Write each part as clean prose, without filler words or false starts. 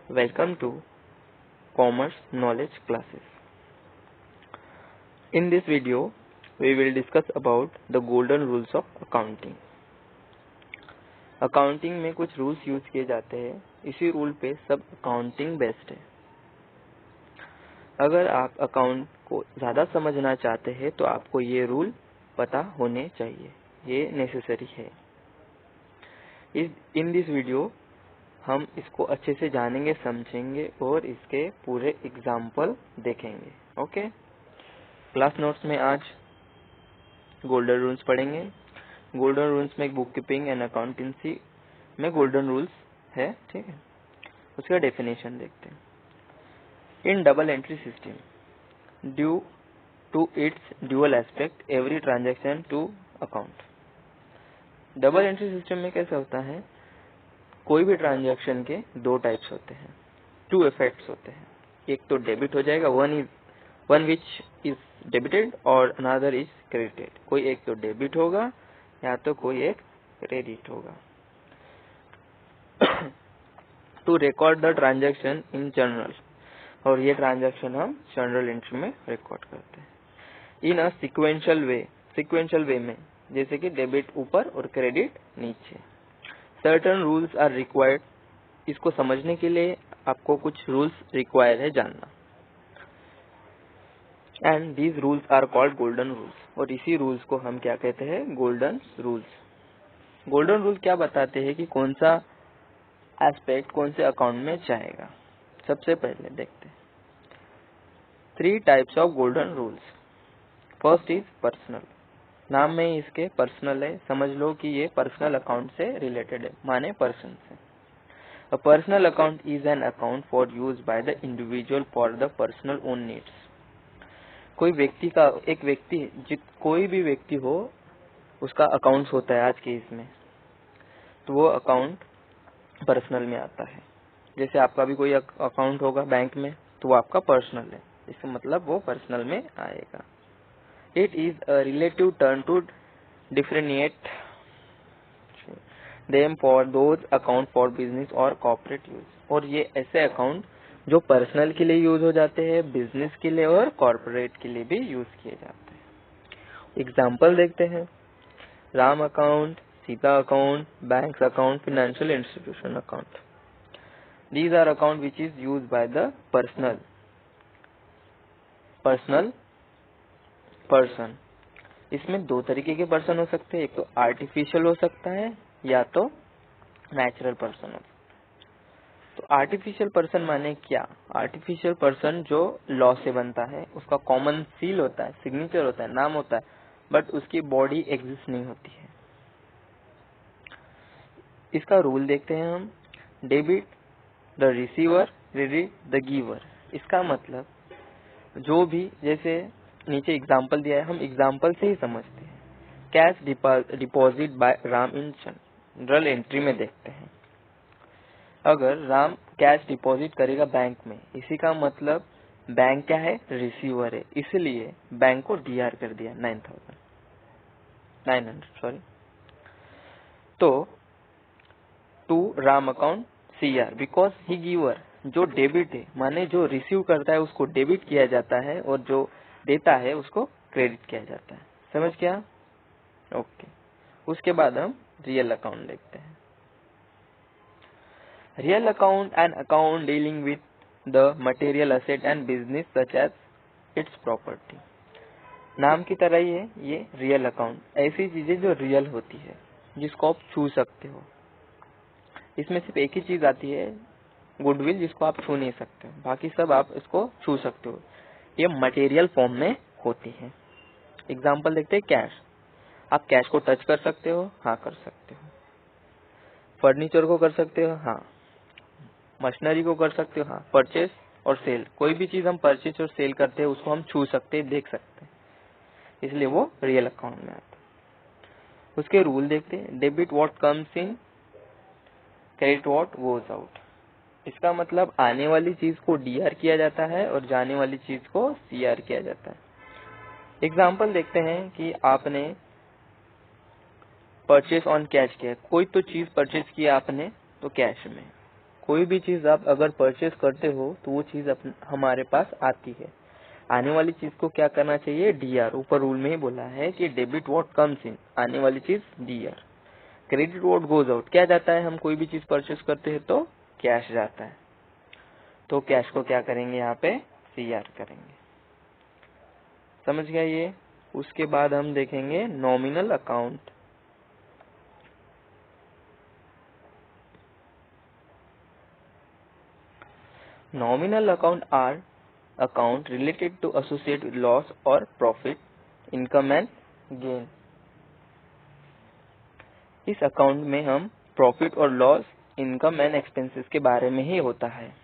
Welcome to Commerce Knowledge Classes. In this video, we will discuss about the golden rules of accounting. Accounting में कुछ rules use किए जाते हैं, इसी rule पे सब अकाउंटिंग बेस्ड है। अगर आप अकाउंट को ज़्यादा समझना चाहते हैं तो आपको ये रूल पता होने चाहिए, ये नेसेसरी है। इन दिस वीडियो हम इसको अच्छे से जानेंगे, समझेंगे और इसके पूरे एग्जाम्पल देखेंगे। ओके, क्लास नोट्स में आज गोल्डन रूल्स पढ़ेंगे। गोल्डन रूल्स में बुक कीपिंग एंड अकाउंटेंसी में गोल्डन रूल्स है, ठीक है। उसका डेफिनेशन देखते हैं। In double entry system due to its dual aspect every transaction to account. Double entry system में कैसा होता है, कोई भी ट्रांजैक्शन के दो टाइप्स होते हैं, टू इफेक्ट्स होते हैं। एक तो डेबिट हो जाएगा, वन विच इज डेबिटेड और अनदर इज क्रेडिटेड। कोई एक तो डेबिट होगा या तो कोई एक क्रेडिट होगा। To record the transaction in journal, और ये ट्रांजैक्शन हम जर्नल एंट्री में रिकॉर्ड करते हैं। इन अ सिक्वेंशियल वे में, जैसे कि डेबिट ऊपर और क्रेडिट नीचे। सर्टेन रूल्स आर रिक्वायर्ड, इसको समझने के लिए आपको कुछ रूल्स रिक्वायर है जानना। And these rules are called golden rules, और इसी रूल्स को हम क्या कहते हैं, गोल्डन रूल्स। गोल्डन रूल क्या बताते हैं कि कौन सा एस्पेक्ट कौन से अकाउंट में जाएगा। सबसे पहले देखते हैं 3 types of golden rules. First is personal, नाम में इसके पर्सनल है, समझ लो कि ये पर्सनल अकाउंट से रिलेटेड है, माने पर्सन से। A personal account is an account for use by the individual for the personal own needs. कोई व्यक्ति का, एक व्यक्ति, कोई भी व्यक्ति हो, उसका अकाउंट होता है आज के इसमें, तो वो अकाउंट पर्सनल में आता है। जैसे आपका भी कोई अकाउंट होगा बैंक में, तो वो आपका पर्सनल है, इसका मतलब वो पर्सनल में आएगा। It is a relative term to differentiate them for those account for business और कॉर्पोरेट यूज। और ये ऐसे अकाउंट जो पर्सनल के लिए यूज हो जाते हैं, बिजनेस के लिए और कॉर्पोरेट के लिए भी यूज किए जाते हैं। एग्जाम्पल देखते हैं, Ram account, Sita account, bank account, financial institution account. These are account which is used by the personal person। इसमें दो तरीके के पर्सन हो सकते हैं, एक तो आर्टिफिशियल हो सकता है या तो नेचुरल पर्सन हो। तो आर्टिफिशियल पर्सन माने क्या, आर्टिफिशियल पर्सन जो लॉ से बनता है, उसका कॉमन सील होता है, सिग्नेचर होता है, नाम होता है, बट उसकी बॉडी एग्जिस्ट नहीं होती है। इसका रूल देखते हैं हम। Debit the receiver, credit the giver. इसका मतलब जो भी, जैसे नीचे एग्जाम्पल दिया है, हम एग्जाम्पल से ही समझते हैं। Cash deposit by Ram in general entry में देखते हैं, अगर राम कैश डिपॉजिट करेगा बैंक में, इसी का मतलब बैंक क्या है, रिसीवर है, इसलिए बैंक को डीआर कर दिया 900 सॉरी। तो to Ram account CR because he giver. जो डेबिट है माने जो रिसीव करता है उसको डेबिट किया जाता है, और जो देता है उसको क्रेडिट किया जाता है। समझ गया? ओके। उसके बाद हम रियल अकाउंट देखते हैं। Real account and account dealing with the material asset and business such as it's property. नाम की तरह ही है ये रियल अकाउंट, ऐसी चीजें जो रियल होती है, जिसको आप छू सकते हो। इसमें सिर्फ एक ही चीज आती है, गुडविल, जिसको आप छू नहीं सकते, बाकी सब आप इसको छू सकते हो। ये मटेरियल फॉर्म में होती है। एग्जाम्पल देखते हैं, कैश। आप कैश को टच कर सकते हो, हाँ कर सकते हो। फर्नीचर को कर सकते हो, हाँ। मशीनरी को कर सकते हो, हाँ। परचेस और सेल, कोई भी चीज हम परचेस और सेल करते हैं उसको हम छू सकते हैं, देख सकते हैं, इसलिए वो रियल अकाउंट में आता है। उसके रूल देखते हैं। Debit what comes in, credit what goes out. इसका मतलब आने वाली चीज को डीआर किया जाता है और जाने वाली चीज को सीआर किया जाता है। एग्जाम्पल देखते हैं कि आपने परचेस ऑन कैश किया, कोई तो चीज परचेस किया आपने तो कैश में, कोई भी चीज आप अगर परचेज करते हो तो वो चीज हमारे पास आती है। आने वाली चीज को क्या करना चाहिए, डीआर। ऊपर रूल में ही बोला है कि डेबिट व्हाट कम्स इन, आने वाली चीज DR. Credit what goes out, क्या जाता है, हम कोई भी चीज परचेज करते हैं तो कैश जाता है, तो कैश को क्या करेंगे यहाँ पे, सीआर करेंगे। समझ गया ये। उसके बाद हम देखेंगे nominal account. Nominal account are account related to associate with loss और प्रॉफिट, इनकम एंड गेन। इस अकाउंट में हम प्रॉफिट और लॉस, इनकम एंड एक्सपेंसेस के बारे में ही होता है।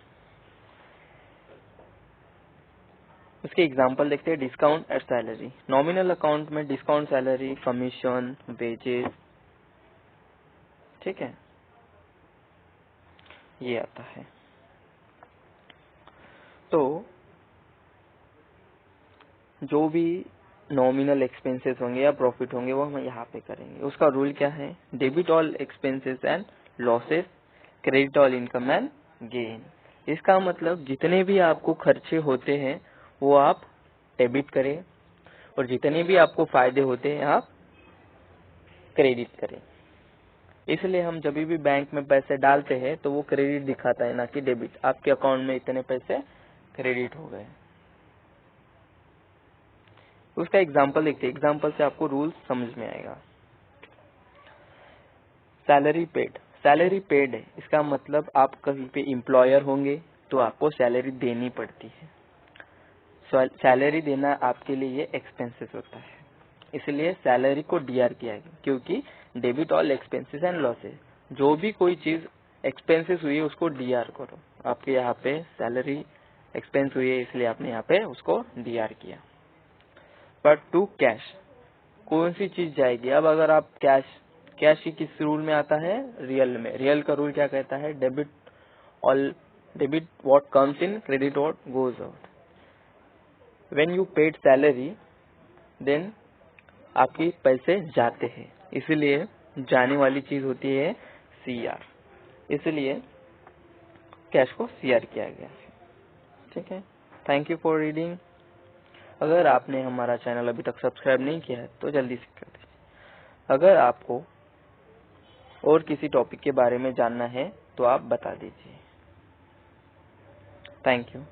उसके एग्जांपल देखते हैं। Discount at salary, nominal account में डिस्काउंट सैलरी, कमीशन, वेजेस, ठीक है, ये आता है। तो जो भी नॉमिनल एक्सपेंसेस होंगे या प्रॉफिट होंगे वो हम यहाँ पे करेंगे। उसका रूल क्या है, debit all expenses and losses, credit all income and gain. इसका मतलब जितने भी आपको खर्चे होते हैं वो आप डेबिट करें और जितने भी आपको फायदे होते हैं आप क्रेडिट करें। इसलिए हम जब भी बैंक में पैसे डालते हैं तो वो क्रेडिट दिखाता है, ना कि डेबिट। आपके अकाउंट में इतने पैसे क्रेडिट हो गए। उसका एग्जांपल देखते हैं, एग्जांपल से आपको रूल समझ में आएगा। सैलरी पेड, सैलरी पेड है, इसका मतलब आप कहीं पे एम्प्लॉयर होंगे तो आपको सैलरी देनी पड़ती है। सैलरी देना आपके लिए एक्सपेंसेस होता है, इसलिए सैलरी को डीआर किया गया, क्योंकि debit all expenses and losses, जो भी कोई चीज एक्सपेंसेस हुई है उसको डीआर करो। आपके यहाँ पे सैलरी एक्सपेंस हुई है इसलिए आपने यहाँ पे उसको डीआर किया। बट टू कैश, कौन सी चीज जाएगी, अब अगर आप कैश ही किस रूल में आता है, रियल में। रियल का रूल क्या कहता है, debit what comes in, credit what goes out. When you paid salary then आपके पैसे जाते हैं, इसलिए जाने वाली चीज होती है सीआर, इसलिए कैश को सीआर किया गया। ठीक है, थैंक यू फॉर रीडिंग। अगर आपने हमारा चैनल अभी तक सब्सक्राइब नहीं किया है तो जल्दी से कर दीजिए। अगर आपको और किसी टॉपिक के बारे में जानना है तो आप बता दीजिए। Thank you.